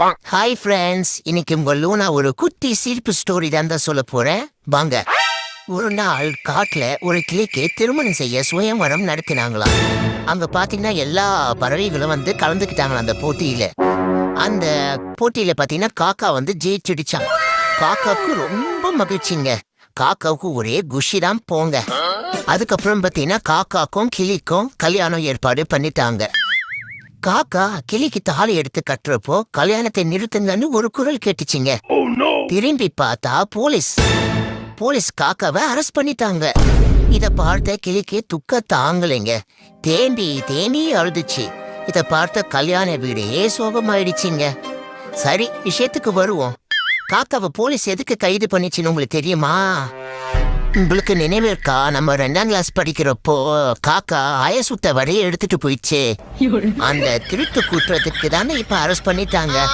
Hi friends, இன்னைக்கு உங்க லூனா ஒரு குட்டி சிரிப்பு ஸ்டோரி தான் சொல்ல போறேன். வாங்க. ஒரு நாள் காட்டுல ஒரு கிளிக்கு திருமணம் செய்ய சுயம்வரம் நடத்தினாங்களாம். அங்க பாத்தீங்கன்னா எல்லா பறவைகளும் வந்து கலந்துக்கிட்டாங்களாம் அந்த போட்டியில. அந்த போட்டியில பாத்தீங்கன்னா காக்கா வந்து ஜெயிச்சிடுச்சான். காக்காவுக்கு ரொம்ப மகிழ்ச்சிங்க. காக்காவுக்கு ஒரே குஷி தான் போங்க. அதுக்கப்புறம் பாத்தீங்கன்னா காக்காக்கும் கிளிக்கும் கல்யாணம் ஏற்பாடு பண்ணிட்டாங்க. காக்கா கிளிக்கு தாலி எடுத்து கட்டுறப்போ கல்யாணத்தை நிறுத்துங்கன்னு ஒரு குரல் கேட்டுச்சிங்க. திரும்பி பார்த்தா போலீஸ் காக்காவை அரெஸ்ட் பண்ணிட்டாங்க. இத பார்த்த கிளிக்கு துக்க தாங்கலைங்க. தேம்பி அழுதுச்சு. இத பார்த்த கல்யாண வீடே சோகமாயிடுச்சுங்க. சரி, விஷயத்துக்கு வருவோம். காக்காவை போலீஸ் எதுக்கு கைது பண்ணிச்சுன்னு உங்களுக்கு தெரியுமா? உங்களுக்கு நினைவு இருக்கா? நம்ம 2ஆம் கிளாஸ் படிக்கிறப்போ காக்கா ஆயசுத்த வரைய எடுத்துட்டு போயிடுச்சு. அந்த திருட்டு குற்றத்துக்கு தானே இப்ப அரெஸ்ட் பண்ணிட்டாங்க.